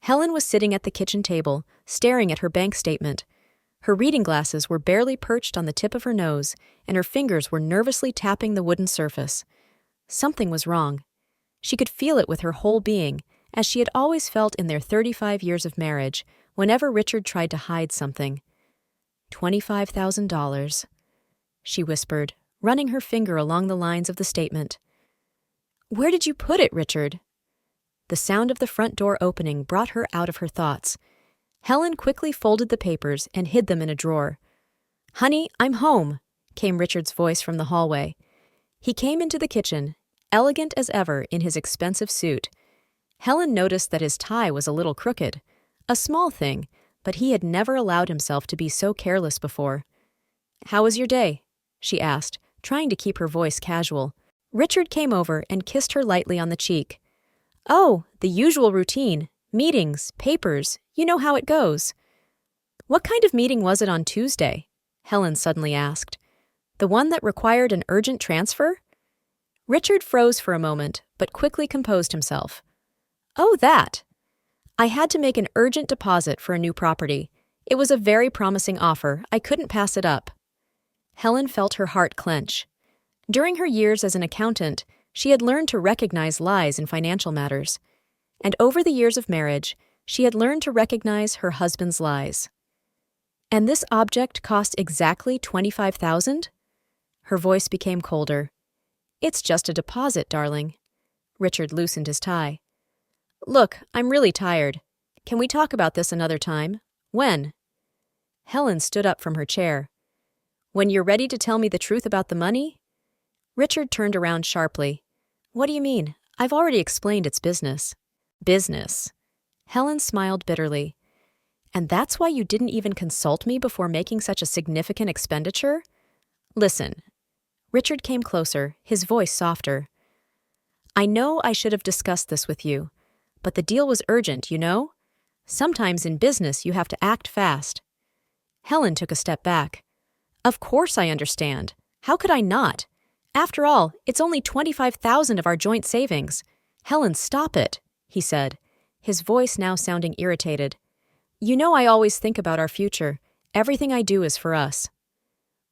Helen was sitting at the kitchen table, staring at her bank statement. Her reading glasses were barely perched on the tip of her nose, and her fingers were nervously tapping the wooden surface. Something was wrong. She could feel it with her whole being, as she had always felt in their 35 years of marriage, whenever Richard tried to hide something. $25,000, she whispered, running her finger along the lines of the statement. "Where did you put it, Richard?" The sound of the front door opening brought her out of her thoughts. Helen quickly folded the papers and hid them in a drawer. "Honey, I'm home," came Richard's voice from the hallway. He came into the kitchen, elegant as ever in his expensive suit. Helen noticed that his tie was a little crooked. A small thing, but he had never allowed himself to be so careless before. "How was your day?" she asked, trying to keep her voice casual. Richard came over and kissed her lightly on the cheek. "Oh, the usual routine. Meetings, papers, you know how it goes." "What kind of meeting was it on Tuesday?" Helen suddenly asked. "The one that required an urgent transfer?" Richard froze for a moment, but quickly composed himself. "Oh, that! I had to make an urgent deposit for a new property. It was a very promising offer. I couldn't pass it up." Helen felt her heart clench. During her years as an accountant, she had learned to recognize lies in financial matters. And over the years of marriage, she had learned to recognize her husband's lies. "And this object cost exactly $25,000? Her voice became colder. "It's just a deposit, darling." Richard loosened his tie. "Look, I'm really tired. Can we talk about this another time? When?" Helen stood up from her chair. "When you're ready to tell me the truth about the money?" Richard turned around sharply. "What do you mean? I've already explained it's business." "Business." Helen smiled bitterly. "And that's why you didn't even consult me before making such a significant expenditure? Listen." Richard came closer, his voice softer. "I know I should have discussed this with you, but the deal was urgent, you know? Sometimes in business you have to act fast." Helen took a step back. "Of course I understand. How could I not? After all, it's only $25,000 of our joint savings." "Helen, stop it," he said, his voice now sounding irritated. "You know I always think about our future. Everything I do is for us."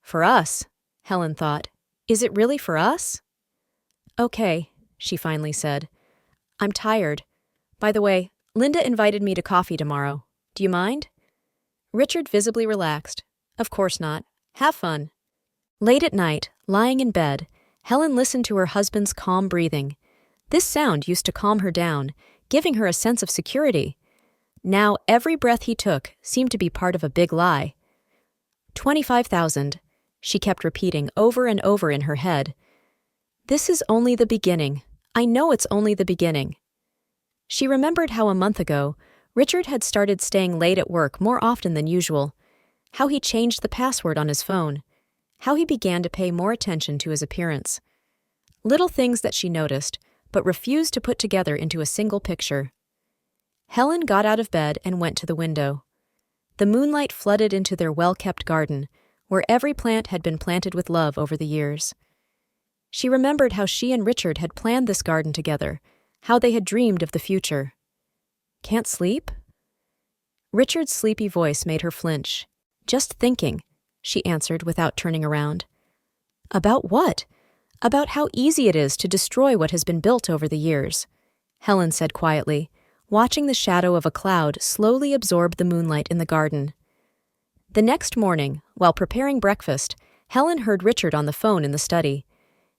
"For us?" Helen thought. "Is it really for us?" "Okay," she finally said. "I'm tired. By the way, Linda invited me to coffee tomorrow. Do you mind?" Richard visibly relaxed. "Of course not. Have fun." Late at night, lying in bed, Helen listened to her husband's calm breathing. This sound used to calm her down, giving her a sense of security. Now every breath he took seemed to be part of a big lie. 25,000, she kept repeating over and over in her head. "This is only the beginning. I know it's only the beginning." She remembered how a month ago, Richard had started staying late at work more often than usual, how he changed the password on his phone, how he began to pay more attention to his appearance. Little things that she noticed, but refused to put together into a single picture. Helen got out of bed and went to the window. The moonlight flooded into their well-kept garden, where every plant had been planted with love over the years. She remembered how she and Richard had planned this garden together, how they had dreamed of the future. "Can't sleep?" Richard's sleepy voice made her flinch. "Just thinking," she answered without turning around. "About what?" "About how easy it is to destroy what has been built over the years," Helen said quietly, watching the shadow of a cloud slowly absorb the moonlight in the garden. The next morning, while preparing breakfast, Helen heard Richard on the phone in the study.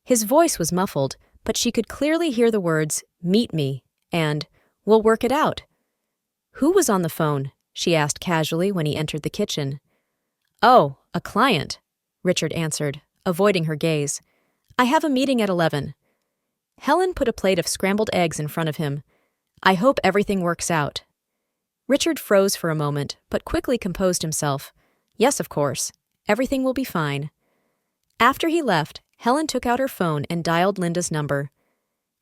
His voice was muffled, but she could clearly hear the words, "Meet me," and "We'll work it out." "Who was on the phone?" she asked casually when he entered the kitchen. "Oh, a client," Richard answered, avoiding her gaze. "I have a meeting at 11. Helen put a plate of scrambled eggs in front of him. "I hope everything works out." Richard froze for a moment, but quickly composed himself. "Yes, of course. Everything will be fine." After he left, Helen took out her phone and dialed Linda's number.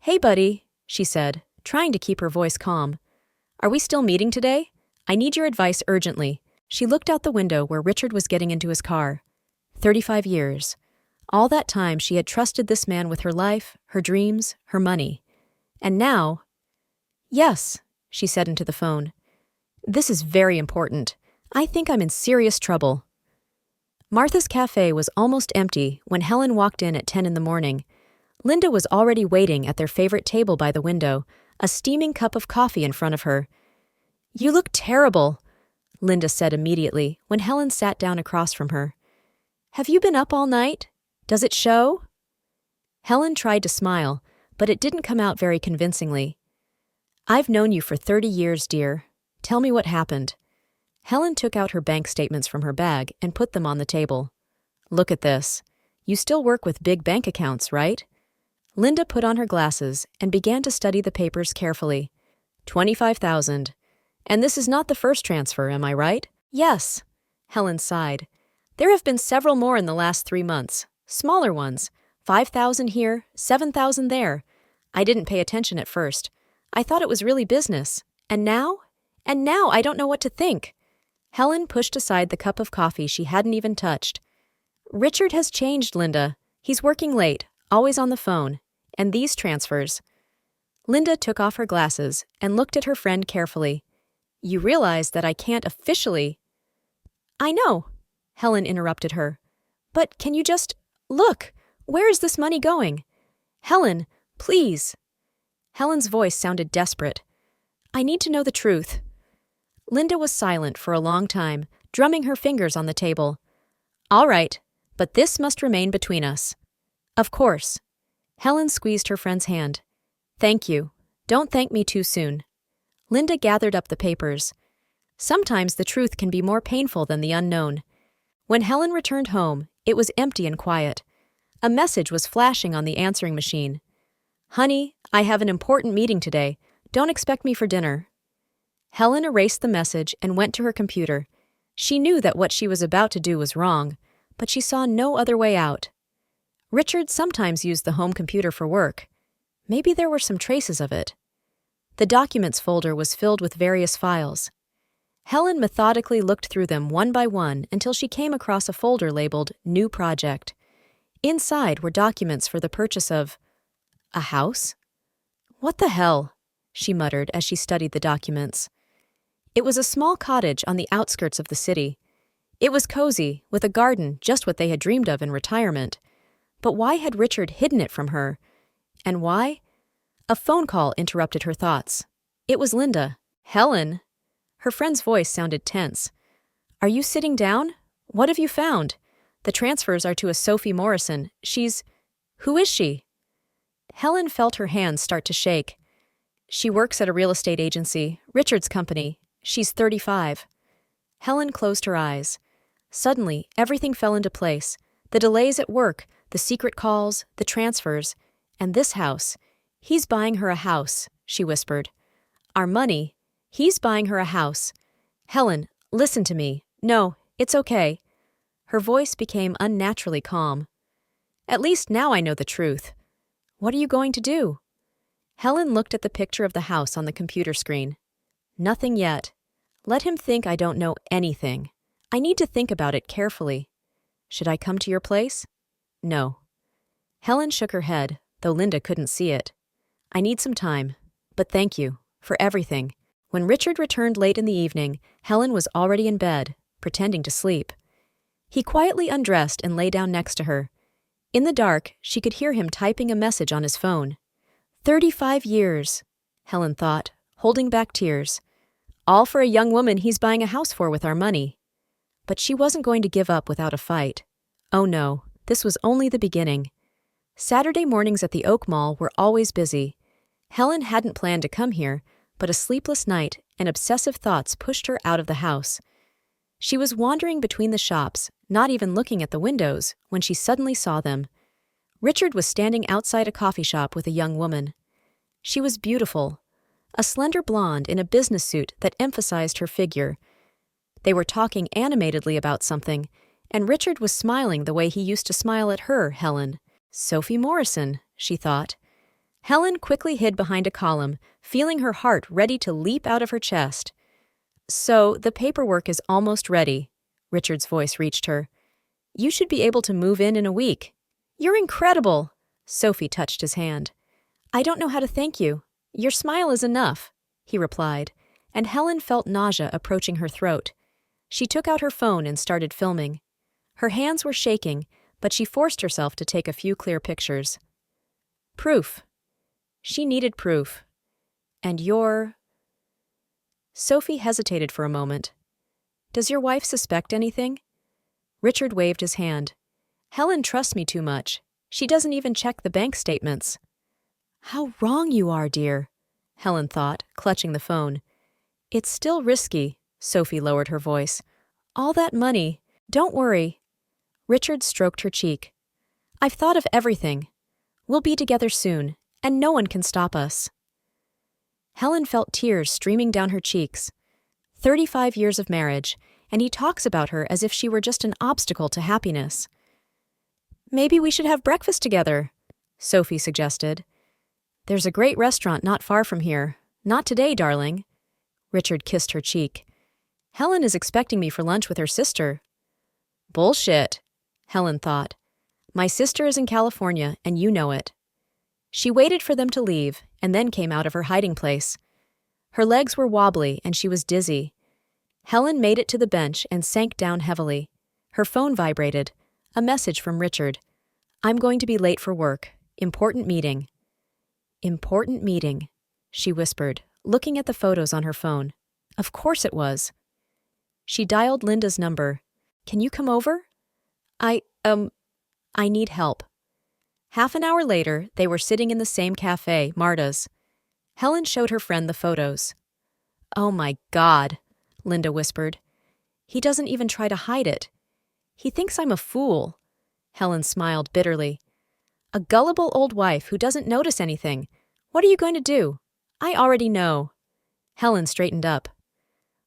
"Hey, buddy," she said, trying to keep her voice calm. "Are we still meeting today? I need your advice urgently." She looked out the window where Richard was getting into his car. 35 years. All that time she had trusted this man with her life, her dreams, her money. And now... "Yes," she said into the phone. This is very important. I think I'm in serious trouble. Martha's cafe was almost empty when Helen walked in at 10 in the morning. Linda was already waiting at their favorite table by the window, a steaming cup of coffee in front of her. "You look terrible," Linda said immediately when Helen sat down across from her. "Have you been up all night? Does it show?" Helen tried to smile, but it didn't come out very convincingly. "I've known you for 30 years, dear. Tell me what happened." Helen took out her bank statements from her bag and put them on the table. "Look at this. You still work with big bank accounts, right?" Linda put on her glasses and began to study the papers carefully. 25,000. And this is not the first transfer, am I right? "Yes," Helen sighed. "There have been several more in the last 3 months. Smaller ones. 5,000 here, 7,000 there. I didn't pay attention at first. I thought it was really business. And now I don't know what to think." Helen pushed aside the cup of coffee she hadn't even touched. "Richard has changed, Linda. He's working late, always on the phone. And these transfers." Linda took off her glasses and looked at her friend carefully. "You realize that I can't officially—" "I know," Helen interrupted her. "But can you just look? Where is this money going? Helen, please." Helen's voice sounded desperate. "I need to know the truth." Linda was silent for a long time, drumming her fingers on the table. "All right, but this must remain between us." "Of course." Helen squeezed her friend's hand. "Thank you. Don't thank me too soon." Linda gathered up the papers. Sometimes the truth can be more painful than the unknown. When Helen returned home, it was empty and quiet. A message was flashing on the answering machine. "Honey, I have an important meeting today. Don't expect me for dinner." Helen erased the message and went to her computer. She knew that what she was about to do was wrong, but she saw no other way out. Richard sometimes used the home computer for work. Maybe there were some traces of it. The documents folder was filled with various files. Helen methodically looked through them one by one until she came across a folder labeled New Project. Inside were documents for the purchase of a house. "What the hell?" she muttered as she studied the documents. It was a small cottage on the outskirts of the city. It was cozy, with a garden, just what they had dreamed of in retirement. But why had Richard hidden it from her? And why? A phone call interrupted her thoughts. It was Linda. "Helen?" Her friend's voice sounded tense. "Are you sitting down? What have you found? The transfers are to a Sophie Morrison. Who is she?" Helen felt her hands start to shake. "She works at a real estate agency, Richard's company. She's 35. Helen closed her eyes. Suddenly, everything fell into place. The delays at work, the secret calls, the transfers, and this house. "He's buying her a house," she whispered. "Our money. He's buying her a house. Helen, listen to me. No, it's okay." Her voice became unnaturally calm. "At least now I know the truth." "What are you going to do?" Helen looked at the picture of the house on the computer screen. "Nothing yet. Let him think I don't know anything. I need to think about it carefully. Should I come to your place?" "No." Helen shook her head, though Linda couldn't see it. "I need some time, but thank you for everything." When Richard returned late in the evening, Helen was already in bed, pretending to sleep. He quietly undressed and lay down next to her. In the dark, she could hear him typing a message on his phone. 35 years, Helen thought, holding back tears. All for a young woman he's buying a house for with our money. But she wasn't going to give up without a fight. Oh no, this was only the beginning. Saturday mornings at the Oak Mall were always busy. Helen hadn't planned to come here, but a sleepless night and obsessive thoughts pushed her out of the house. She was wandering between the shops, not even looking at the windows, when she suddenly saw them. Richard was standing outside a coffee shop with a young woman. She was beautiful, a slender blonde in a business suit that emphasized her figure. They were talking animatedly about something, and Richard was smiling the way he used to smile at her, Helen. Sophie Morrison, she thought. Helen quickly hid behind a column, feeling her heart ready to leap out of her chest. "So, the paperwork is almost ready," Richard's voice reached her. "You should be able to move in a week." "You're incredible!" Sophie touched his hand. "I don't know how to thank you. Your smile is enough," he replied, and Helen felt nausea approaching her throat. She took out her phone and started filming. Her hands were shaking, but she forced herself to take a few clear pictures. Proof. She needed proof. And Sophie hesitated for a moment. Does your wife suspect anything? Richard waved his hand. Helen trusts me too much. She doesn't even check the bank statements. How wrong you are, dear, Helen thought, clutching the phone. It's still risky, Sophie lowered her voice. All that money. Don't worry. Richard stroked her cheek. I've thought of everything. We'll be together soon, and no one can stop us. Helen felt tears streaming down her cheeks. 35 years of marriage, and he talks about her as if she were just an obstacle to happiness. Maybe we should have breakfast together, Sophie suggested. There's a great restaurant not far from here. Not today, darling. Richard kissed her cheek. Helen is expecting me for lunch with her sister. Bullshit, Helen thought. My sister is in California, and you know it. She waited for them to leave, and then came out of her hiding place. Her legs were wobbly, and she was dizzy. Helen made it to the bench and sank down heavily. Her phone vibrated. A message from Richard. I'm going to be late for work. Important meeting. Important meeting, she whispered, looking at the photos on her phone. Of course it was. She dialed Linda's number. Can you come over? I need help. Half an hour later, they were sitting in the same cafe, Marta's. Helen showed her friend the photos. Oh my God, Linda whispered. He doesn't even try to hide it. He thinks I'm a fool. Helen smiled bitterly. A gullible old wife who doesn't notice anything. What are you going to do? I already know. Helen straightened up.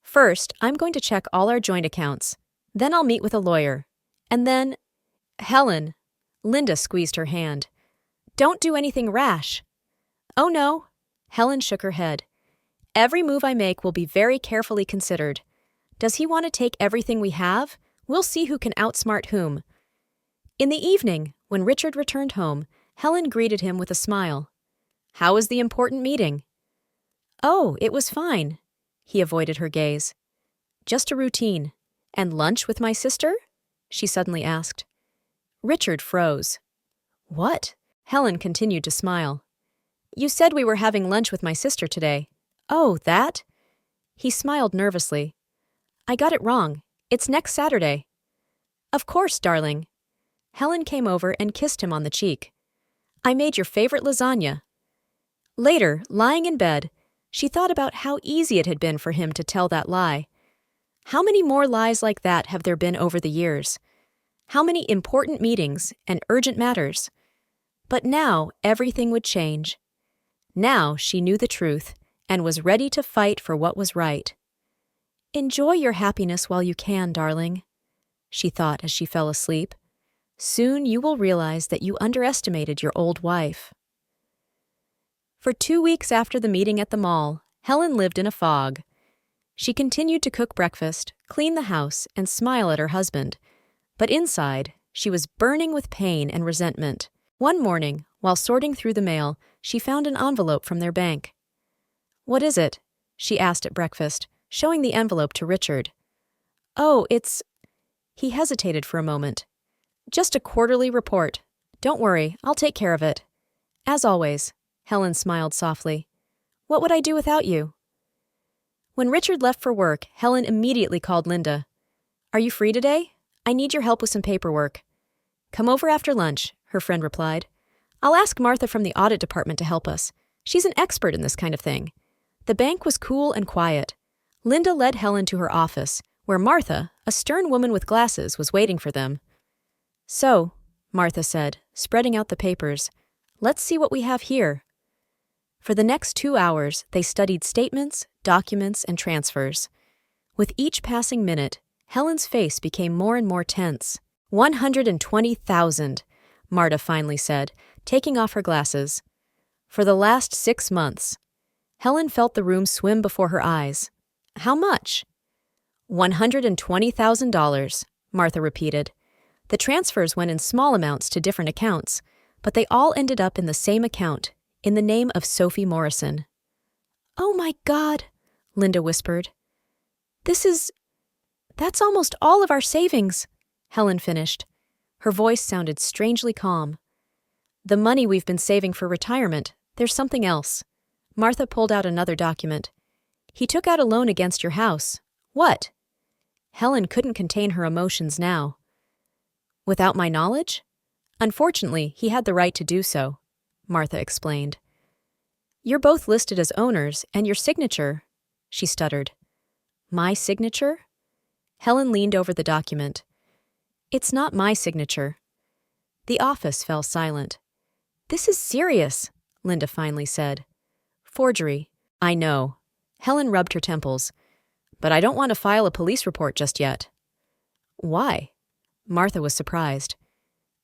First, I'm going to check all our joint accounts. Then I'll meet with a lawyer. And then… Helen, Linda squeezed her hand. Don't do anything rash. Oh no, Helen shook her head. Every move I make will be very carefully considered. Does he want to take everything we have? We'll see who can outsmart whom. In the evening, when Richard returned home, Helen greeted him with a smile. How was the important meeting? Oh, it was fine. He avoided her gaze. Just a routine. And lunch with my sister? She suddenly asked. Richard froze. What? Helen continued to smile. You said we were having lunch with my sister today. Oh, that? He smiled nervously. I got it wrong. It's next Saturday. Of course, darling. Helen came over and kissed him on the cheek. I made your favorite lasagna. Later, lying in bed, she thought about how easy it had been for him to tell that lie. How many more lies like that have there been over the years? How many important meetings and urgent matters? But now everything would change. Now she knew the truth and was ready to fight for what was right. Enjoy your happiness while you can, darling, she thought as she fell asleep. Soon you will realize that you underestimated your old wife. For 2 weeks after the meeting at the mall, Helen lived in a fog. She continued to cook breakfast, clean the house, and smile at her husband. But inside, she was burning with pain and resentment. One morning, while sorting through the mail, she found an envelope from their bank. What is it? She asked at breakfast, showing the envelope to Richard. Oh, it's… He hesitated for a moment. Just a quarterly report. Don't worry, I'll take care of it. As always, Helen smiled softly. What would I do without you? When Richard left for work, Helen immediately called Linda. Are you free today? I need your help with some paperwork. Come over after lunch, her friend replied. I'll ask Martha from the audit department to help us. She's an expert in this kind of thing. The bank was cool and quiet. Linda led Helen to her office, where Martha, a stern woman with glasses, was waiting for them. So, Martha said, spreading out the papers, let's see what we have here. For the next 2 hours, they studied statements, documents, and transfers. With each passing minute, Helen's face became more and more tense. 120,000, Marta finally said, taking off her glasses. For the last 6 months. Helen felt the room swim before her eyes. How much? $120,000, Martha repeated. The transfers went in small amounts to different accounts, but they all ended up in the same account, in the name of Sophie Morrison. Oh my God, Linda whispered. That's almost all of our savings, Helen finished. Her voice sounded strangely calm. The money we've been saving for retirement. There's something else. Martha pulled out another document. He took out a loan against your house. What? Helen couldn't contain her emotions now. Without my knowledge? Unfortunately, he had the right to do so, Martha explained. You're both listed as owners, and your signature, she stuttered. My signature? Helen leaned over the document. It's not my signature. The office fell silent. This is serious, Linda finally said. Forgery. I know. Helen rubbed her temples. But I don't want to file a police report just yet. Why? Martha was surprised.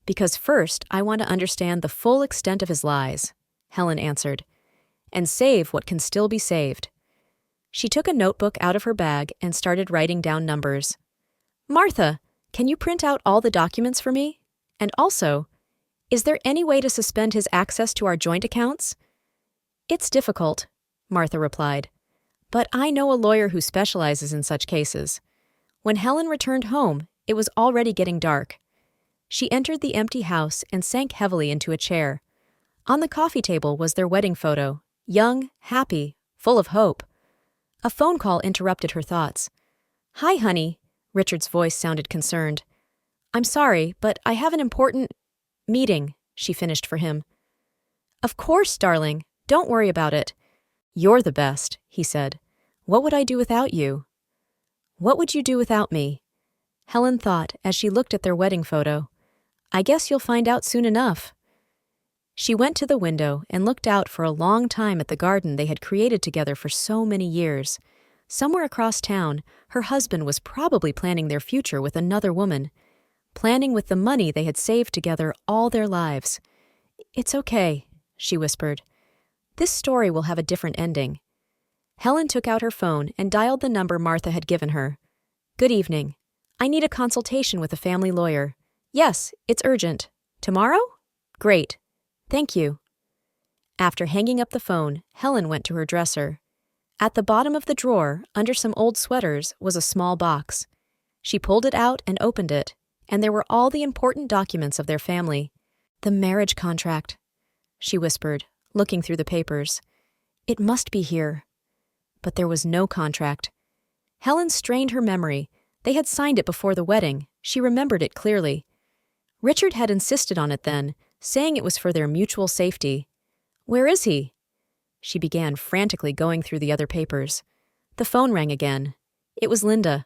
Because first, I want to understand the full extent of his lies, Helen answered, and save what can still be saved. She took a notebook out of her bag and started writing down numbers. Martha, can you print out all the documents for me? And also, is there any way to suspend his access to our joint accounts? It's difficult, Martha replied. But I know a lawyer who specializes in such cases. When Helen returned home, it was already getting dark. She entered the empty house and sank heavily into a chair. On the coffee table was their wedding photo, young, happy, full of hope. A phone call interrupted her thoughts. Hi, honey. Richard's voice sounded concerned. I'm sorry, but I have an important meeting, she finished for him. Of course, darling. Don't worry about it. You're the best, he said. What would I do without you? What would you do without me? Helen thought as she looked at their wedding photo. I guess you'll find out soon enough. She went to the window and looked out for a long time at the garden they had created together for so many years. Somewhere across town, her husband was probably planning their future with another woman, planning with the money they had saved together all their lives. It's okay, she whispered. This story will have a different ending. Helen took out her phone and dialed the number Martha had given her. Good evening. I need a consultation with a family lawyer. Yes, it's urgent. Tomorrow? Great. Thank you. After hanging up the phone, Helen went to her dresser. At the bottom of the drawer, under some old sweaters, was a small box. She pulled it out and opened it, and there were all the important documents of their family. The marriage contract, she whispered, looking through the papers. It must be here. But there was no contract. Helen strained her memory. They had signed it before the wedding. She remembered it clearly. Richard had insisted on it then, saying it was for their mutual safety. Where is he? She began frantically going through the other papers. The phone rang again. It was Linda.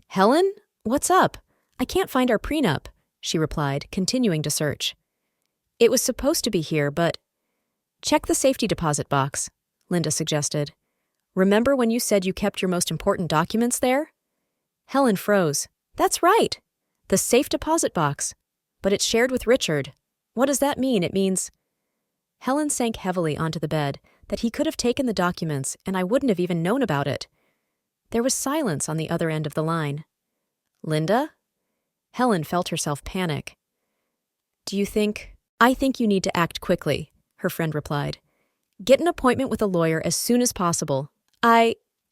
Helen? What's up? I can't find our prenup, she replied, continuing to search. It was supposed to be here, but... Check the safety deposit box, Linda suggested. Remember when you said you kept your most important documents there? Helen froze. That's right. The safe deposit box. But it's shared with Richard. What does that mean? It means... Helen sank heavily onto the bed, that he could have taken the documents and I wouldn't have even known about it. There was silence on the other end of the line. Linda? Helen felt herself panic. Do you think... I think you need to act quickly, her friend replied. Get an appointment with a lawyer as soon as possible.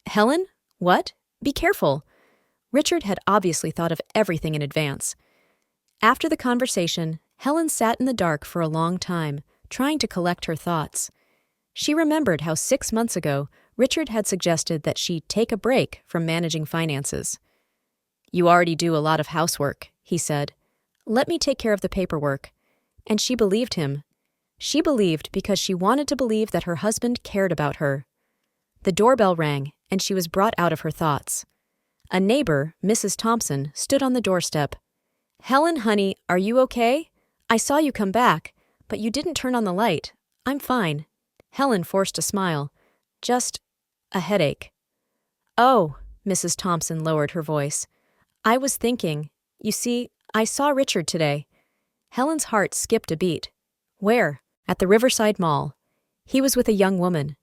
Helen? What? Be careful. Richard had obviously thought of everything in advance. After the conversation, Helen sat in the dark for a long time, trying to collect her thoughts. She remembered how 6 months ago, Richard had suggested that she take a break from managing finances. You already do a lot of housework, he said. Let me take care of the paperwork. And she believed him. She believed because she wanted to believe that her husband cared about her. The doorbell rang, and she was brought out of her thoughts. A neighbor, Mrs. Thompson, stood on the doorstep. Helen, honey, are you okay? I saw you come back, but you didn't turn on the light. I'm fine. Helen forced a smile. Just a headache. Oh, Mrs. Thompson lowered her voice. I was thinking. You see, I saw Richard today. Helen's heart skipped a beat. Where? At the Riverside Mall. He was with a young woman.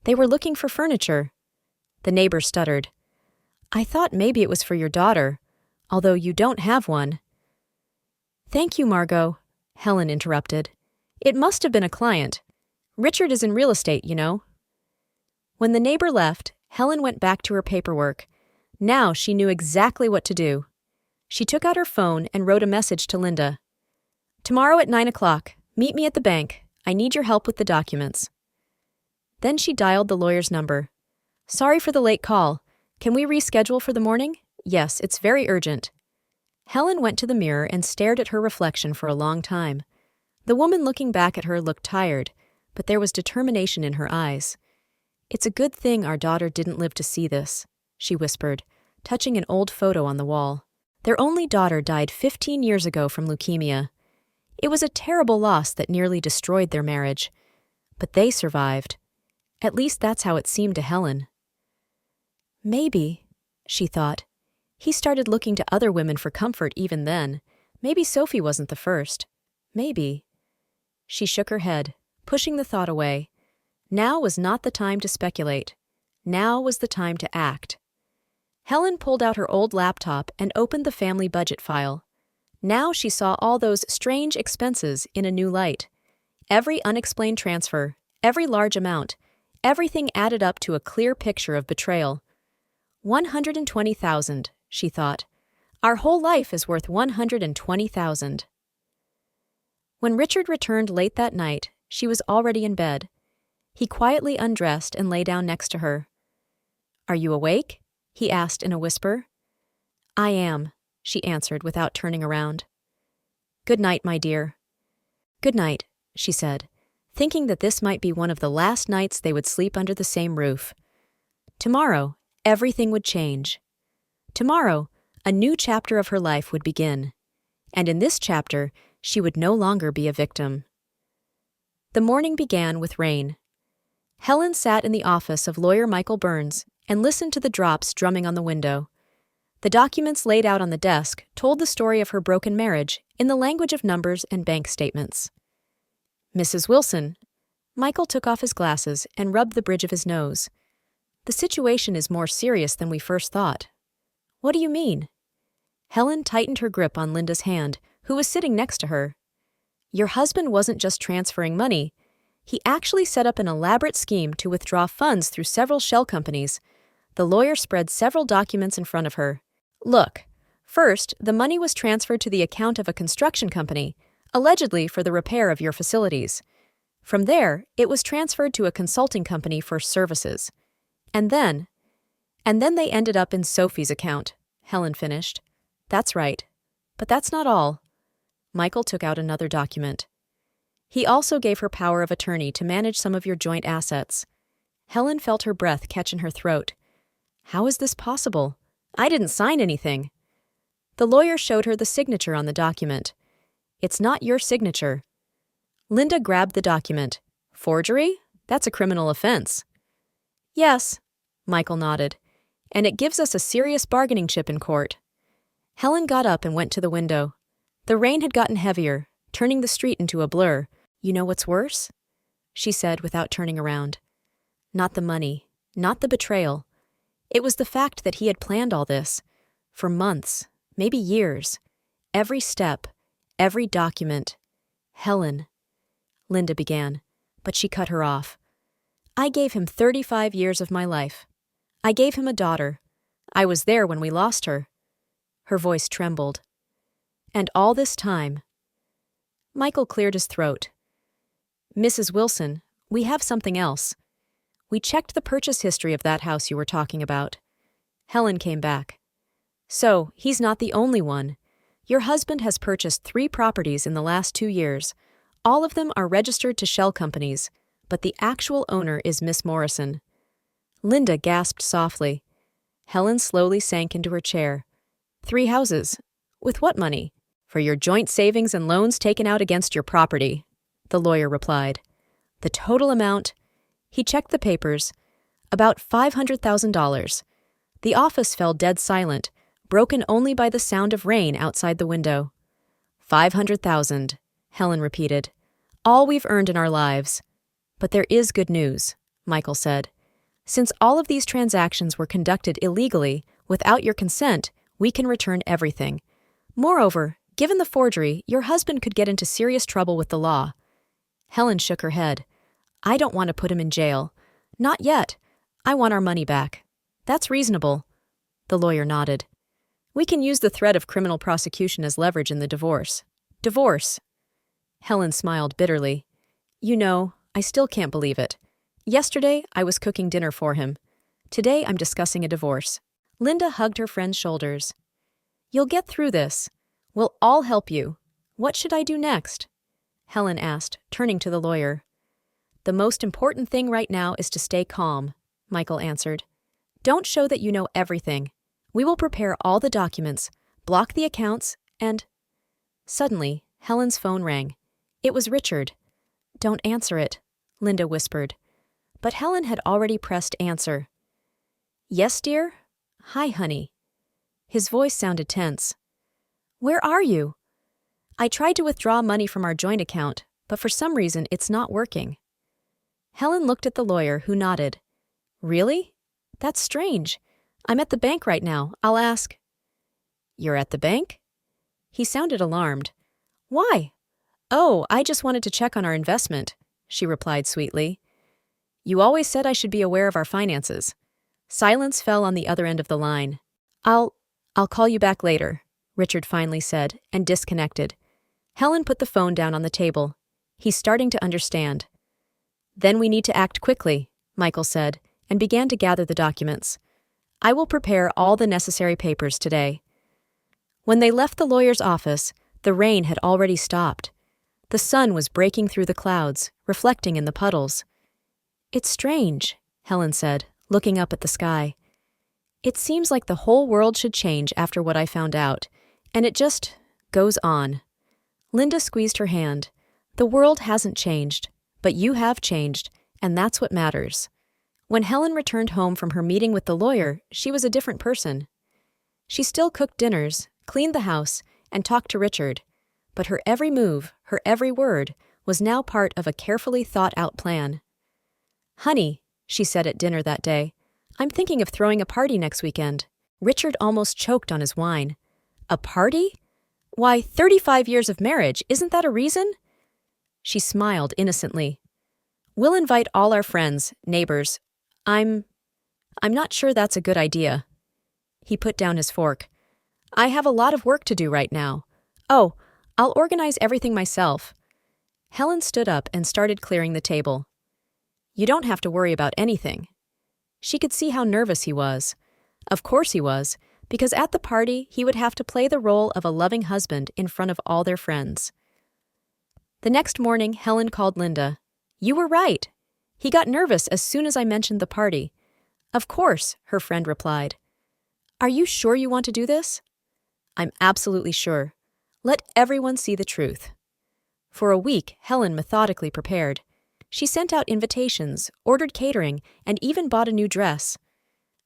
They were looking for furniture. The neighbor stuttered. I thought maybe it was for your daughter, although you don't have one. Thank you, Margot, Helen interrupted. It must have been a client. Richard is in real estate, you know. When the neighbor left, Helen went back to her paperwork. Now she knew exactly what to do. She took out her phone and wrote a message to Linda. "Tomorrow at 9 o'clock, meet me at the bank. I need your help with the documents." Then she dialed the lawyer's number. "Sorry for the late call. Can we reschedule for the morning? Yes, it's very urgent." Helen went to the mirror and stared at her reflection for a long time. The woman looking back at her looked tired, but there was determination in her eyes. "It's a good thing our daughter didn't live to see this," she whispered, touching an old photo on the wall. Their only daughter died 15 years ago from leukemia. It was a terrible loss that nearly destroyed their marriage. But they survived. At least that's how it seemed to Helen. Maybe, she thought. He started looking to other women for comfort even then. Maybe Sophie wasn't the first. Maybe. She shook her head, pushing the thought away. Now was not the time to speculate. Now was the time to act. Helen pulled out her old laptop and opened the family budget file. Now she saw all those strange expenses in a new light. Every unexplained transfer, every large amount, everything added up to a clear picture of betrayal. 120,000, she thought. Our whole life is worth 120,000. When Richard returned late that night, she was already in bed. He quietly undressed and lay down next to her. "Are you awake?" he asked in a whisper. "I am," she answered without turning around. "Good night, my dear." "Good night," she said, thinking that this might be one of the last nights they would sleep under the same roof. Tomorrow, everything would change. Tomorrow, a new chapter of her life would begin. And in this chapter, she would no longer be a victim. The morning began with rain. Helen sat in the office of lawyer Michael Burns and listened to the drops drumming on the window. The documents laid out on the desk told the story of her broken marriage in the language of numbers and bank statements. "Mrs. Wilson." Michael took off his glasses and rubbed the bridge of his nose. "The situation is more serious than we first thought." "What do you mean?" Helen tightened her grip on Linda's hand, who was sitting next to her. "Your husband wasn't just transferring money. He actually set up an elaborate scheme to withdraw funds through several shell companies." The lawyer spread several documents in front of her. "Look, first, the money was transferred to the account of a construction company, allegedly for the repair of your facilities. From there, it was transferred to a consulting company for services. And then they ended up in Sophie's account," Helen finished. "That's right. But that's not all." Michael took out another document. "He also gave her power of attorney to manage some of your joint assets." Helen felt her breath catch in her throat. "How is this possible? I didn't sign anything." The lawyer showed her the signature on the document. "It's not your signature." Linda grabbed the document. "Forgery? That's a criminal offense." "Yes," Michael nodded, "and it gives us a serious bargaining chip in court." Helen got up and went to the window. The rain had gotten heavier, turning the street into a blur. "You know what's worse?" she said without turning around. "Not the money, not the betrayal. It was the fact that he had planned all this. For months, maybe years. Every step, every document. Helen," Linda began, but she cut her off. "I gave him 35 years of my life. I gave him a daughter. I was there when we lost her." Her voice trembled. "And all this time—" Michael cleared his throat. "Mrs. Wilson, we have something else. We checked the purchase history of that house you were talking about." Helen came back. "So, he's not the only one. Your husband has purchased 3 properties in the last 2 years. All of them are registered to shell companies, but the actual owner is Miss Morrison." Linda gasped softly. Helen slowly sank into her chair. 3 houses. With what money?" "For your joint savings and loans taken out against your property," the lawyer replied. "The total amount—" He checked the papers. "About $500,000. The office fell dead silent, broken only by the sound of rain outside the window. 500,000, Helen repeated. "All we've earned in our lives." "But there is good news," Michael said. "Since all of these transactions were conducted illegally, without your consent, we can return everything. Moreover, given the forgery, your husband could get into serious trouble with the law." Helen shook her head. "I don't want to put him in jail. Not yet. I want our money back. That's reasonable. The lawyer nodded. We can use the threat of criminal prosecution as leverage in the divorce. Divorce. Helen smiled bitterly. You know, I still can't believe it. Yesterday, I was cooking dinner for him. Today, I'm discussing a divorce. Linda hugged her friend's shoulders. You'll get through this. We'll all help you. What should I do next? Helen asked, turning to the lawyer. The most important thing right now is to stay calm, Michael answered. Don't show that you know everything. We will prepare all the documents, block the accounts, and… Suddenly, Helen's phone rang. It was Richard. Don't answer it, Linda whispered. But Helen had already pressed answer. Yes, dear? Hi, honey. His voice sounded tense. Where are you? I tried to withdraw money from our joint account, but for some reason it's not working. Helen looked at the lawyer, who nodded. Really? That's strange. I'm at the bank right now. I'll ask. You're at the bank? He sounded alarmed. Why? Oh, I just wanted to check on our investment, she replied sweetly. You always said I should be aware of our finances. Silence fell on the other end of the line. I'll call you back later, Richard finally said, and disconnected. Helen put the phone down on the table. He's starting to understand. Then we need to act quickly, Michael said, and began to gather the documents. I will prepare all the necessary papers today. When they left the lawyer's office, the rain had already stopped. The sun was breaking through the clouds, reflecting in the puddles. It's strange, Helen said, looking up at the sky. It seems like the whole world should change after what I found out, and it just goes on. Linda squeezed her hand. The world hasn't changed, but you have changed, and that's what matters. When Helen returned home from her meeting with the lawyer, she was a different person. She still cooked dinners, cleaned the house, and talked to Richard, but her every move, her every word, was now part of a carefully thought-out plan. Honey, she said at dinner that day, I'm thinking of throwing a party next weekend. Richard almost choked on his wine. A party? Why, 35 years of marriage, isn't that a reason? She smiled innocently. We'll invite all our friends, neighbors. I'm not sure that's a good idea. He put down his fork. I have a lot of work to do right now. Oh, I'll organize everything myself. Helen stood up and started clearing the table. You don't have to worry about anything. She could see how nervous he was. Of course he was, because at the party he would have to play the role of a loving husband in front of all their friends. The next morning, Helen called Linda. You were right. He got nervous as soon as I mentioned the party. Of course, her friend replied. Are you sure you want to do this? I'm absolutely sure. Let everyone see the truth. For a week, Helen methodically prepared. She sent out invitations, ordered catering, and even bought a new dress.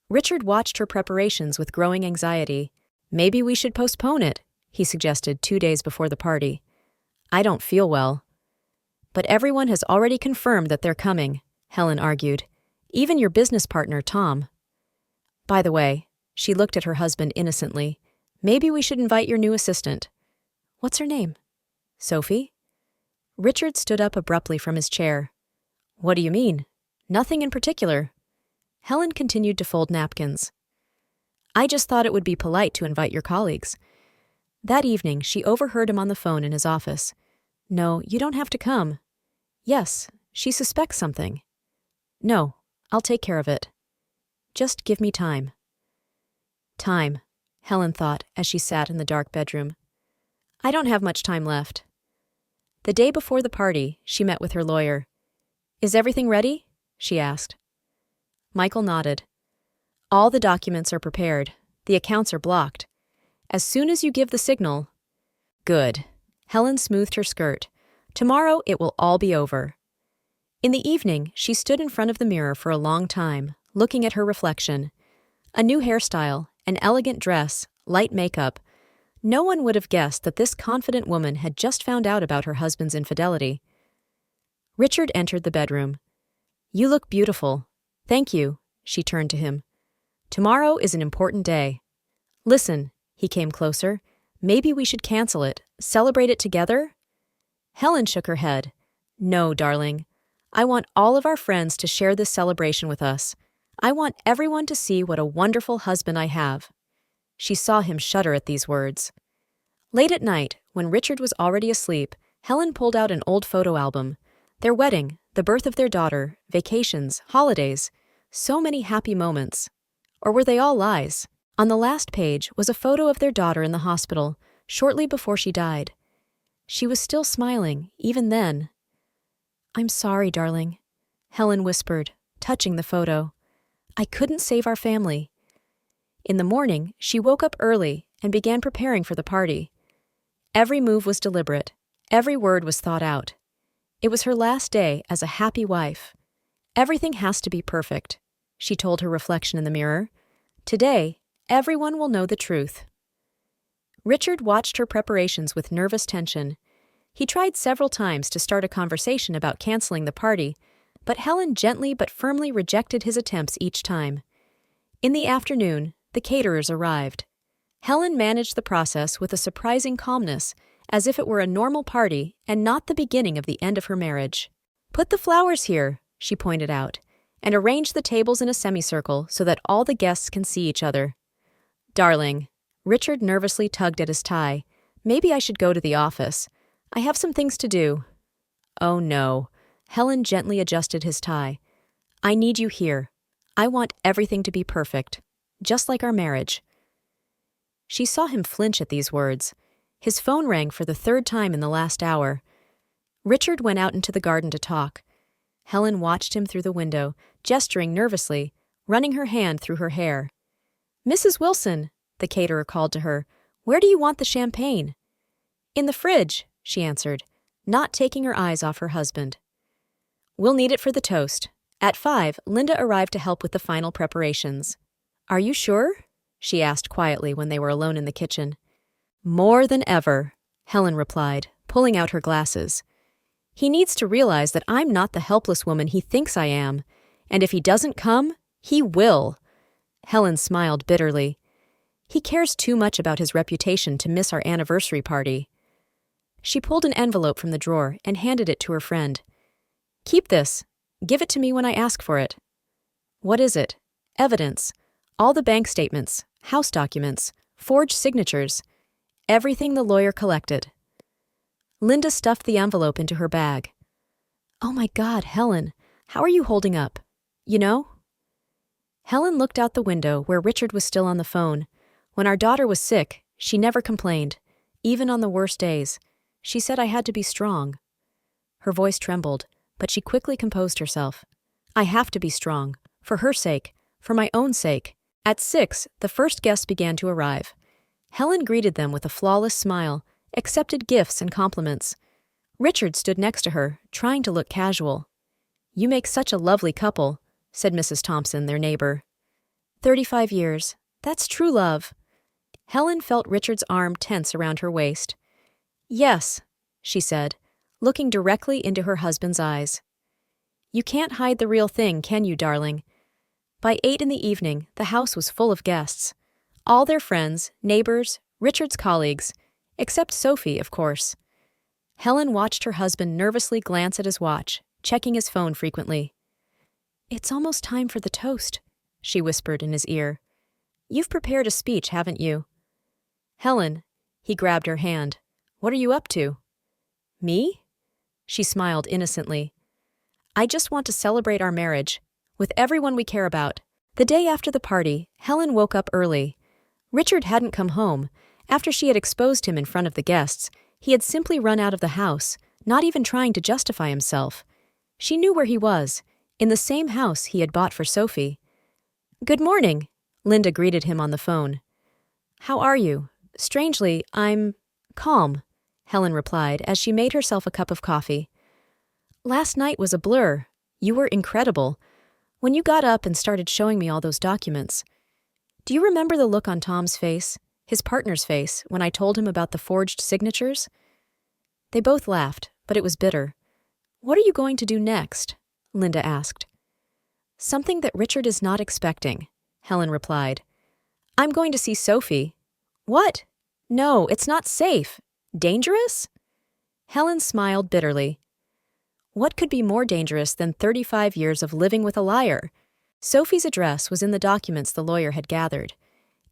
Richard watched her preparations with growing anxiety. Maybe we should postpone it, he suggested 2 days before the party. I don't feel well. But everyone has already confirmed that they're coming, Helen argued. Even your business partner, Tom. By the way, she looked at her husband innocently. Maybe we should invite your new assistant. What's her name? Sophie? Richard stood up abruptly from his chair. What do you mean? Nothing in particular. Helen continued to fold napkins. I just thought it would be polite to invite your colleagues. That evening, she overheard him on the phone in his office. No, you don't have to come. Yes, she suspects something. No, I'll take care of it. Just give me time. Time, Helen thought as she sat in the dark bedroom. I don't have much time left. The day before the party, she met with her lawyer. Is everything ready? She asked. Michael nodded. All the documents are prepared. The accounts are blocked. As soon as you give the signal… Good. Helen smoothed her skirt. Tomorrow it will all be over. In the evening, she stood in front of the mirror for a long time, looking at her reflection. A new hairstyle, an elegant dress, light makeup. No one would have guessed that this confident woman had just found out about her husband's infidelity. Richard entered the bedroom. You look beautiful. Thank you, she turned to him. Tomorrow is an important day. Listen, he came closer. Maybe we should cancel it, celebrate it together? Helen shook her head. No, darling. I want all of our friends to share this celebration with us. I want everyone to see what a wonderful husband I have." She saw him shudder at these words. Late at night, when Richard was already asleep, Helen pulled out an old photo album. Their wedding, the birth of their daughter, vacations, holidays, so many happy moments. Or were they all lies? On the last page was a photo of their daughter in the hospital, shortly before she died. She was still smiling, even then. "I'm sorry, darling," Helen whispered, touching the photo. "I couldn't save our family." In the morning, she woke up early and began preparing for the party. Every move was deliberate. Every word was thought out. It was her last day as a happy wife. "Everything has to be perfect," she told her reflection in the mirror. "Today, everyone will know the truth." Richard watched her preparations with nervous tension. He tried several times to start a conversation about canceling the party, but Helen gently but firmly rejected his attempts each time. In the afternoon, the caterers arrived. Helen managed the process with a surprising calmness, as if it were a normal party and not the beginning of the end of her marriage. "Put the flowers here," she pointed out, "and arrange the tables in a semicircle so that all the guests can see each other." "Darling," Richard nervously tugged at his tie, "maybe I should go to the office. I have some things to do." "Oh no," Helen gently adjusted his tie. "I need you here. I want everything to be perfect, just like our marriage." She saw him flinch at these words. His phone rang for the third time in the last hour. Richard went out into the garden to talk. Helen watched him through the window, gesturing nervously, running her hand through her hair. "Mrs. Wilson," the caterer called to her, "where do you want the champagne?" "In the fridge," she answered, not taking her eyes off her husband. "We'll need it for the toast." At 5, Linda arrived to help with the final preparations. "Are you sure?" she asked quietly when they were alone in the kitchen. "More than ever," Helen replied, pulling out her glasses. "He needs to realize that I'm not the helpless woman he thinks I am, and if he doesn't come, he will." Helen smiled bitterly. "He cares too much about his reputation to miss our anniversary party." She pulled an envelope from the drawer and handed it to her friend. "Keep this. Give it to me when I ask for it." "What is it?" "Evidence. All the bank statements, house documents, forged signatures, everything the lawyer collected." Linda stuffed the envelope into her bag. "Oh my God, Helen, how are you holding up? You know?" Helen looked out the window where Richard was still on the phone. "When our daughter was sick, she never complained, even on the worst days. She said I had to be strong." Her voice trembled, but she quickly composed herself. "I have to be strong, for her sake, for my own sake." At 6, the first guests began to arrive. Helen greeted them with a flawless smile, accepted gifts and compliments. Richard stood next to her, trying to look casual. "You make such a lovely couple," said Mrs. Thompson, their neighbor. 35 years. That's true love." Helen felt Richard's arm tense around her waist. "Yes," she said, looking directly into her husband's eyes. "You can't hide the real thing, can you, darling?" By 8 in the evening, the house was full of guests. All their friends, neighbors, Richard's colleagues, except Sophie, of course. Helen watched her husband nervously glance at his watch, checking his phone frequently. "It's almost time for the toast," she whispered in his ear. "You've prepared a speech, haven't you?" "Helen," he grabbed her hand, "what are you up to?" "Me?" She smiled innocently. "I just want to celebrate our marriage, with everyone we care about." The day after the party, Helen woke up early. Richard hadn't come home. After she had exposed him in front of the guests, he had simply run out of the house, not even trying to justify himself. She knew where he was, in the same house he had bought for Sophie. "Good morning," Linda greeted him on the phone. "How are you?" "Strangely, I'm calm," Helen replied as she made herself a cup of coffee. "Last night was a blur. You were incredible. When you got up and started showing me all those documents. Do you remember the look on Tom's face, his partner's face, when I told him about the forged signatures?" They both laughed, but it was bitter. "What are you going to do next?" Linda asked. "Something that Richard is not expecting," Helen replied. "I'm going to see Sophie." "What? No, it's not safe. Dangerous?" Helen smiled bitterly. What could be more dangerous than 35 years of living with a liar? Sophie's address was in the documents the lawyer had gathered.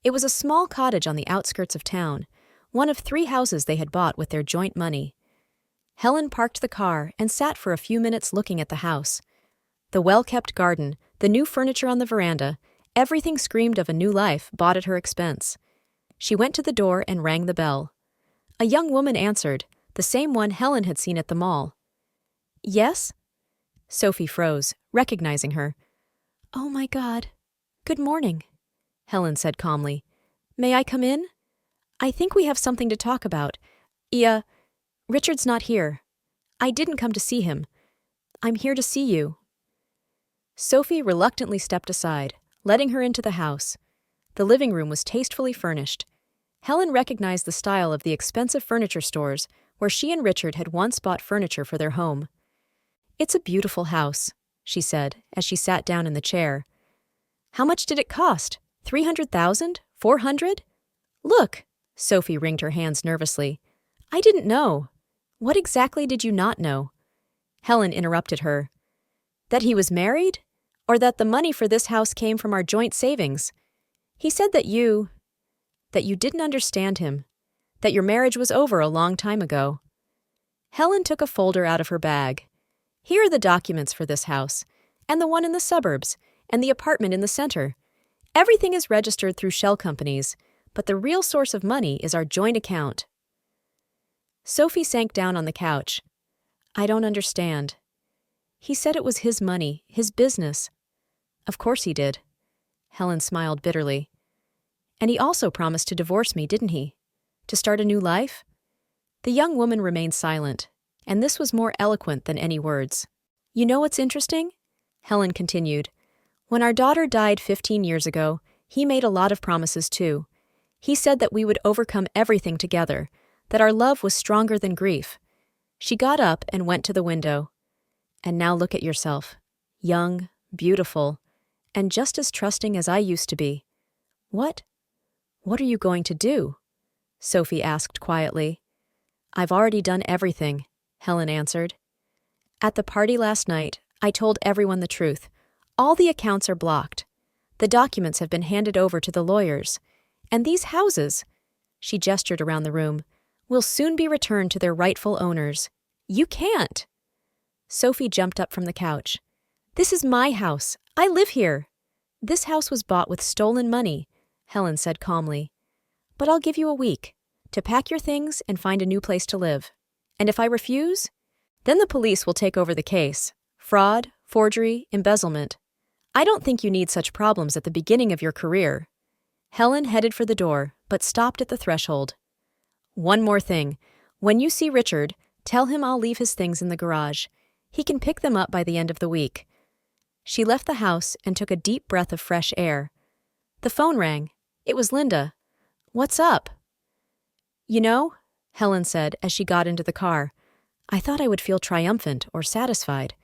It was a small cottage on the outskirts of town, one of 3 houses they had bought with their joint money. Helen parked the car and sat for a few minutes looking at the house. The well-kept garden, the new furniture on the veranda, everything screamed of a new life bought at her expense. She went to the door and rang the bell. A young woman answered, the same one Helen had seen at the mall. "Yes?" Sophie froze, recognizing her. "Oh my God. Good morning," Helen said calmly. "May I come in? I think we have something to talk about. Richard's not here. I didn't come to see him. I'm here to see you." Sophie reluctantly stepped aside, letting her into the house. The living room was tastefully furnished. Helen recognized the style of the expensive furniture stores where she and Richard had once bought furniture for their home. "It's a beautiful house," she said as she sat down in the chair. "How much did it cost? 300,000? 400? Look!" Sophie wringed her hands nervously. "I didn't know." "What exactly did you not know?" Helen interrupted her. "That he was married? Or that the money for this house came from our joint savings? He said that you didn't understand him, that your marriage was over a long time ago." Helen took a folder out of her bag. "Here are the documents for this house, and the one in the suburbs, and the apartment in the center. Everything is registered through shell companies, but the real source of money is our joint account." Sophie sank down on the couch. "I don't understand." "He said it was his money, his business." "Of course he did." Helen smiled bitterly. "And he also promised to divorce me, didn't he? To start a new life?" The young woman remained silent, and this was more eloquent than any words. "You know what's interesting?" Helen continued. "When our daughter died 15 years ago, he made a lot of promises too. He said that we would overcome everything together, that our love was stronger than grief." She got up and went to the window. "And now look at yourself. Young, beautiful, and just as trusting as I used to be. What are you going to do?" Sophie asked quietly. "I've already done everything," Helen answered. "At the party last night, I told everyone the truth. All the accounts are blocked. The documents have been handed over to the lawyers. And these houses," she gestured around the room, "will soon be returned to their rightful owners. You can't." Sophie jumped up from the couch. "This is my house. I live here." "This house was bought with stolen money," Helen said calmly. "But I'll give you a week to pack your things and find a new place to live. And if I refuse, then the police will take over the case. Fraud, forgery, embezzlement. I don't think you need such problems at the beginning of your career." Helen headed for the door, but stopped at the threshold. "One more thing. When you see Richard, tell him I'll leave his things in the garage. He can pick them up by the end of the week." She left the house and took a deep breath of fresh air. The phone rang. It was Linda. "What's up?" "You know," Helen said as she got into the car, "I thought I would feel triumphant or satisfied.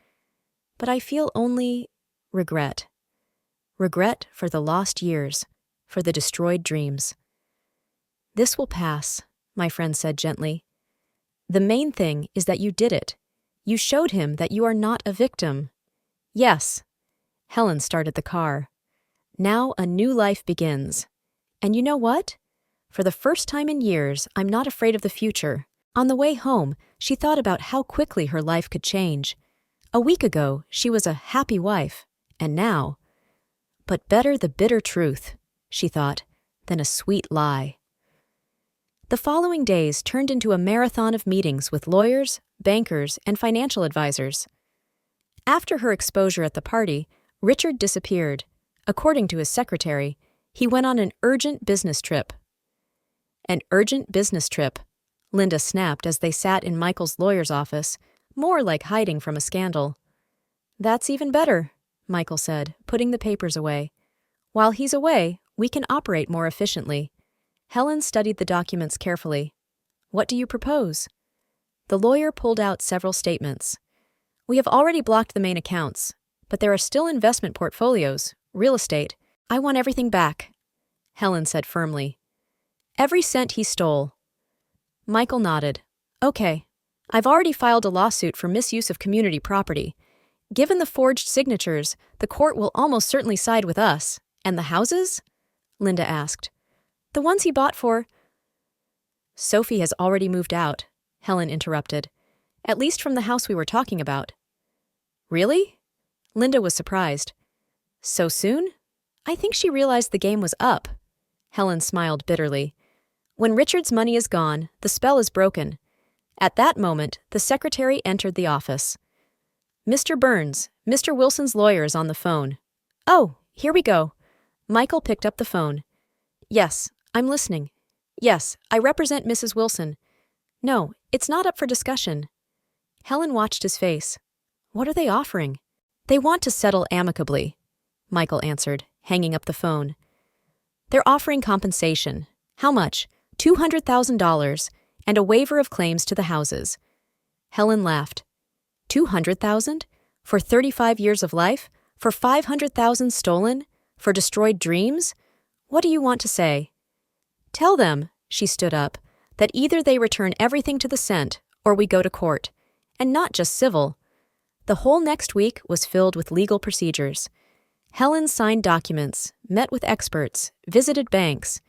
But I feel only regret. Regret for the lost years, for the destroyed dreams." "This will pass," my friend said gently. "The main thing is that you did it. You showed him that you are not a victim." "Yes." Helen started the car. "Now a new life begins. And you know what? For the first time in years, I'm not afraid of the future." On the way home, she thought about how quickly her life could change. A week ago, she was a happy wife, and now... But better the bitter truth, she thought, than a sweet lie. The following days turned into a marathon of meetings with lawyers, bankers, and financial advisors. After her exposure at the party, Richard disappeared. According to his secretary, he went on an urgent business trip. "An urgent business trip," Linda snapped as they sat in Michael's lawyer's office, more like hiding from a scandal. "That's even better," Michael said, putting the papers away. "While he's away, we can operate more efficiently." Helen studied the documents carefully. "What do you propose?" The lawyer pulled out several statements. "We have already blocked the main accounts, but there are still investment portfolios, real estate. I want everything back," Helen said firmly. "Every cent he stole." Michael nodded. "Okay. I've already filed a lawsuit for misuse of community property. Given the forged signatures, the court will almost certainly side with us. And the houses? Linda asked. The ones he bought for— Sophie has already moved out, Helen interrupted. At least from the house we were talking about. Really? Linda was surprised. So soon? I think she realized the game was up. Helen smiled bitterly. When Richard's money is gone, the spell is broken. At that moment, the secretary entered the office. Mr. Burns, Mr. Wilson's lawyer is on the phone. Oh, here we go. Michael picked up the phone. Yes, I'm listening. Yes, I represent Mrs. Wilson. No, it's not up for discussion. Helen watched his face. What are they offering? They want to settle amicably, Michael answered, hanging up the phone. They're offering compensation. How much? $200,000 and a waiver of claims to the houses. Helen laughed. $200,000? For 35 years of life? For $500,000 stolen? For destroyed dreams? What do you want to say? Tell them, she stood up, that either they return everything to the cent or we go to court. And not just civil. The whole next week was filled with legal procedures. Helen signed documents, met with experts, visited banks.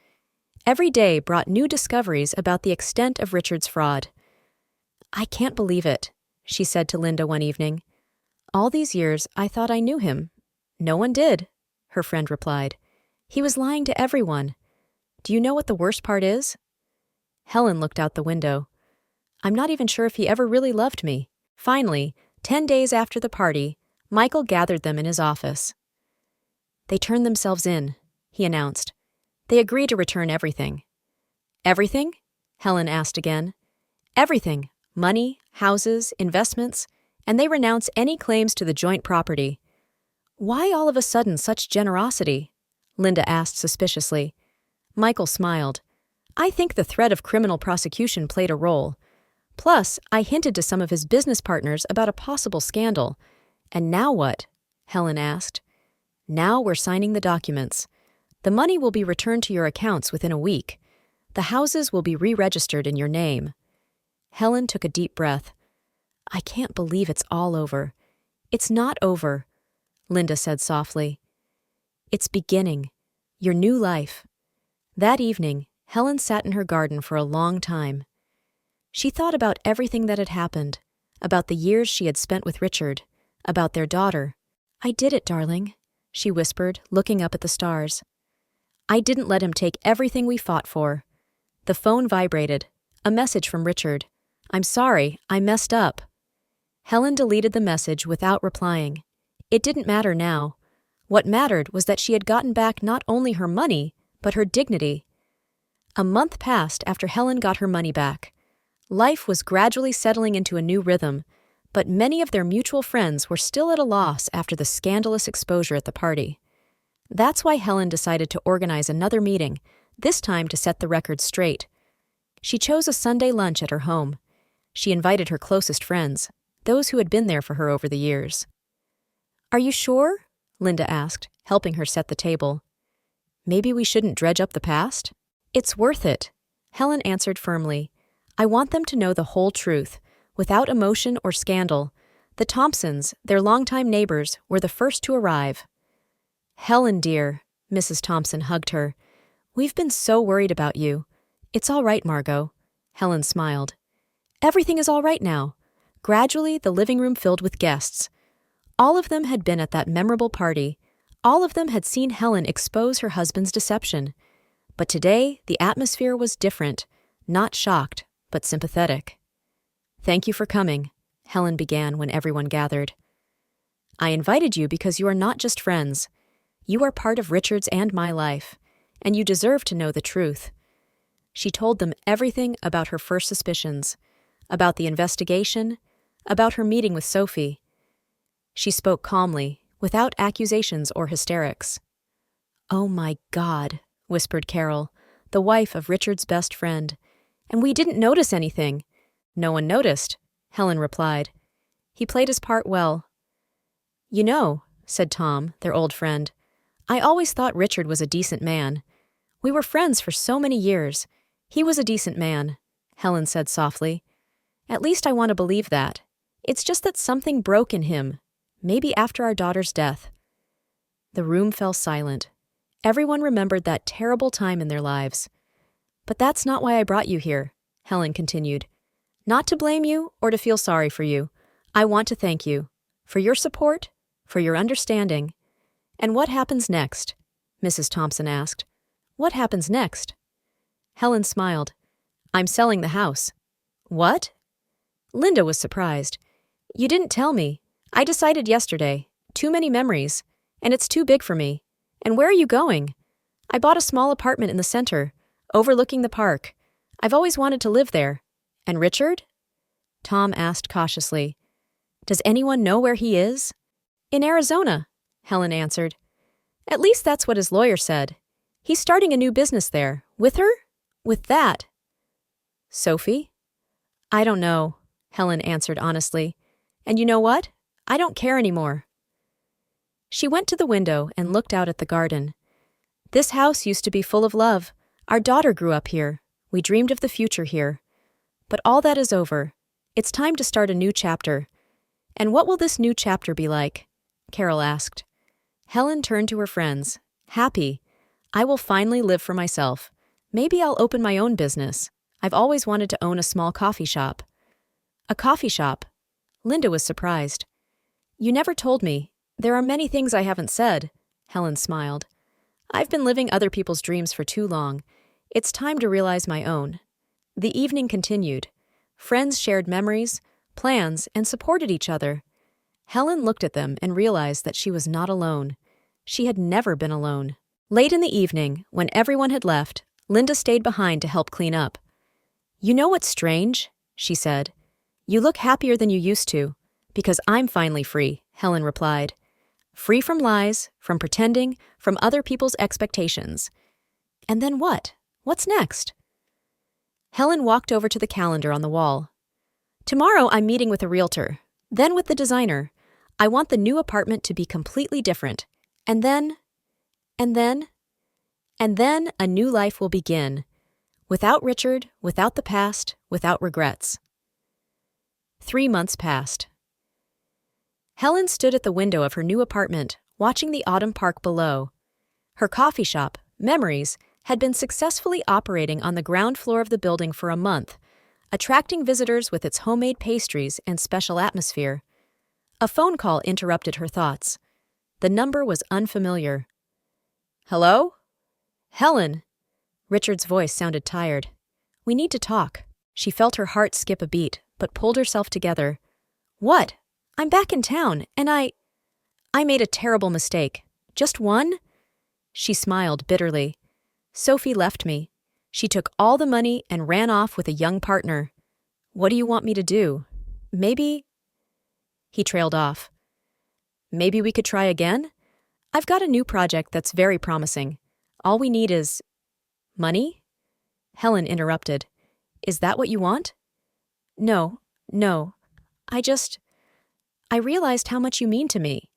Every day brought new discoveries about the extent of Richard's fraud. I can't believe it, she said to Linda one evening. All these years I thought I knew him. No one did, her friend replied. He was lying to everyone. Do you know what the worst part is? Helen looked out the window. I'm not even sure if he ever really loved me. Finally, 10 days after the party, Michael gathered them in his office. They turned themselves in, he announced. They agreed to return everything. Everything? Helen asked again. Everything. Money, houses, investments, and they renounce any claims to the joint property. Why all of a sudden such generosity? Linda asked suspiciously. Michael smiled. I think the threat of criminal prosecution played a role. Plus, I hinted to some of his business partners about a possible scandal. And now what? Helen asked. Now we're signing the documents. The money will be returned to your accounts within a week. The houses will be re-registered in your name. Helen took a deep breath. I can't believe it's all over. It's not over, Linda said softly. It's beginning. Your new life. That evening, Helen sat in her garden for a long time. She thought about everything that had happened, about the years she had spent with Richard, about their daughter. I did it, darling, she whispered, looking up at the stars. I didn't let him take everything we fought for. The phone vibrated. A message from Richard. I'm sorry, I messed up. Helen deleted the message without replying. It didn't matter now. What mattered was that she had gotten back not only her money, but her dignity. A month passed after Helen got her money back. Life was gradually settling into a new rhythm, but many of their mutual friends were still at a loss after the scandalous exposure at the party. That's why Helen decided to organize another meeting, this time to set the record straight. She chose a Sunday lunch at her home. She invited her closest friends, those who had been there for her over the years. Are you sure? Linda asked, helping her set the table. Maybe we shouldn't dredge up the past? It's worth it, Helen answered firmly. I want them to know the whole truth, without emotion or scandal. The Thompsons, their longtime neighbors, were the first to arrive. Helen, dear, Mrs. Thompson hugged her. We've been so worried about you. It's all right, Margot. Helen smiled. Everything is all right now. Gradually, the living room filled with guests. All of them had been at that memorable party. All of them had seen Helen expose her husband's deception. But today, the atmosphere was different, not shocked, but sympathetic. Thank you for coming, Helen began when everyone gathered. I invited you because you are not just friends. You are part of Richard's and my life, and you deserve to know the truth. She told them everything about her first suspicions, about the investigation, about her meeting with Sophie. She spoke calmly, without accusations or hysterics. Oh my God, whispered Carol, the wife of Richard's best friend. And we didn't notice anything. No one noticed, Helen replied. He played his part well. You know, said Tom, their old friend, I always thought Richard was a decent man. We were friends for so many years. He was a decent man, Helen said softly. At least I want to believe that. It's just that something broke in him. Maybe after our daughter's death. The room fell silent. Everyone remembered that terrible time in their lives. But that's not why I brought you here, Helen continued. Not to blame you or to feel sorry for you. I want to thank you for your support, for your understanding. And what happens next? Mrs. Thompson asked. What happens next? Helen smiled. I'm selling the house. What? Linda was surprised. You didn't tell me. I decided yesterday. Too many memories. And it's too big for me. And where are you going? I bought a small apartment in the center, overlooking the park. I've always wanted to live there. And Richard? Tom asked cautiously. Does anyone know where he is? In Arizona, Helen answered. At least that's what his lawyer said. He's starting a new business there. With her? With that. Sophie? I don't know, Helen answered honestly. And you know what? I don't care anymore. She went to the window and looked out at the garden. This house used to be full of love. Our daughter grew up here. We dreamed of the future here. But all that is over. It's time to start a new chapter. And what will this new chapter be like? Carol asked. Helen turned to her friends. Happy. I will finally live for myself. Maybe I'll open my own business. I've always wanted to own a small coffee shop. A coffee shop? Linda was surprised. You never told me. There are many things I haven't said, Helen smiled. I've been living other people's dreams for too long. It's time to realize my own. The evening continued. Friends shared memories, plans, and supported each other. Helen looked at them and realized that she was not alone. She had never been alone. Late in the evening, when everyone had left, Linda stayed behind to help clean up. You know what's strange? She said. You look happier than you used to. Because I'm finally free, Helen replied. Free from lies, from pretending, from other people's expectations. And then what? What's next? Helen walked over to the calendar on the wall. Tomorrow I'm meeting with a realtor, then with the designer. I want the new apartment to be completely different. And then a new life will begin. Without Richard, without the past, without regrets. 3 months passed. Helen stood at the window of her new apartment, watching the autumn park below. Her coffee shop, Memories, had been successfully operating on the ground floor of the building for a month, attracting visitors with its homemade pastries and special atmosphere. A phone call interrupted her thoughts. The number was unfamiliar. Hello? Helen. Richard's voice sounded tired. We need to talk. She felt her heart skip a beat, but pulled herself together. What? I'm back in town, and I made a terrible mistake. Just one? She smiled bitterly. Sophie left me. She took all the money and ran off with a young partner. What do you want me to do? Maybe... He trailed off. Maybe we could try again? I've got a new project that's very promising. All we need is... Money? Helen interrupted. Is that what you want? No. I realized how much you mean to me.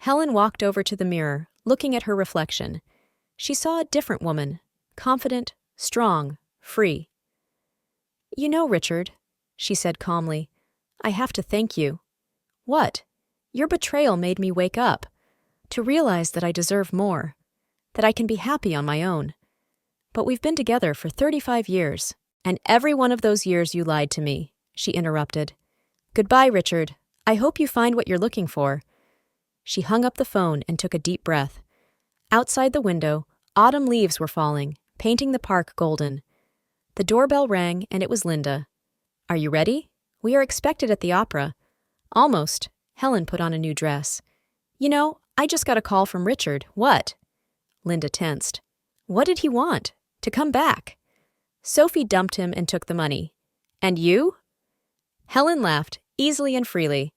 Helen walked over to the mirror, looking at her reflection. She saw a different woman, confident, strong, free. You know, Richard, she said calmly, I have to thank you. What? Your betrayal made me wake up, to realize that I deserve more, that I can be happy on my own. But we've been together for 35 years, and every one of those years you lied to me, she interrupted. Goodbye, Richard. I hope you find what you're looking for. She hung up the phone and took a deep breath. Outside the window, autumn leaves were falling, painting the park golden. The doorbell rang, and it was Linda. Are you ready? We are expected at the opera. Almost. Helen put on a new dress. You know, I just got a call from Richard. What? Linda tensed. What did he want? To come back. Sophie dumped him and took the money. And you? Helen laughed, easily and freely.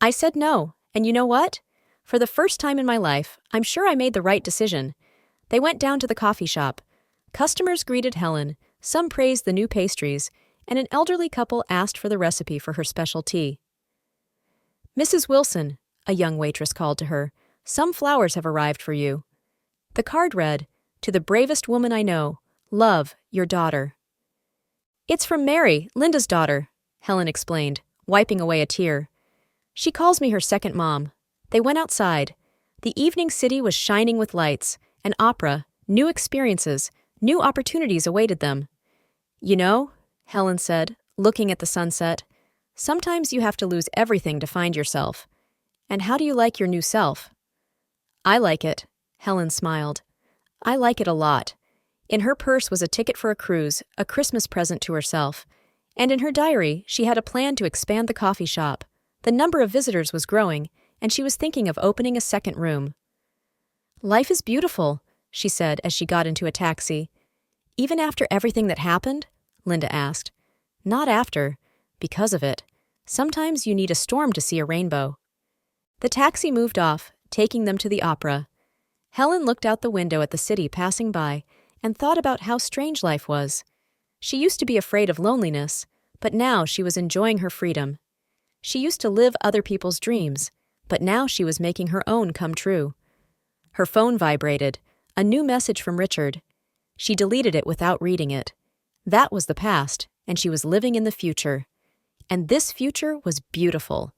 I said no, and you know what? For the first time in my life, I'm sure I made the right decision. They went down to the coffee shop. Customers greeted Helen, some praised the new pastries, and an elderly couple asked for the recipe for her special tea. Mrs. Wilson, a young waitress called to her, some flowers have arrived for you. The card read, To the bravest woman I know, love, your daughter. It's from Mary, Linda's daughter, Helen explained, wiping away a tear. She calls me her second mom. They went outside. The evening city was shining with lights, an opera, new experiences, new opportunities awaited them. You know, Helen said, looking at the sunset, sometimes you have to lose everything to find yourself. And how do you like your new self? I like it, Helen smiled. I like it a lot. In her purse was a ticket for a cruise, a Christmas present to herself. And in her diary, she had a plan to expand the coffee shop. The number of visitors was growing, and she was thinking of opening a second room. Life is beautiful, she said as she got into a taxi. Even after everything that happened? Linda asked. Not after, because of it. Sometimes you need a storm to see a rainbow. The taxi moved off, taking them to the opera. Helen looked out the window at the city passing by and thought about how strange life was. She used to be afraid of loneliness, but now she was enjoying her freedom. She used to live other people's dreams, but now she was making her own come true. Her phone vibrated, a new message from Richard. She deleted it without reading it. That was the past, and she was living in the future. And this future was beautiful.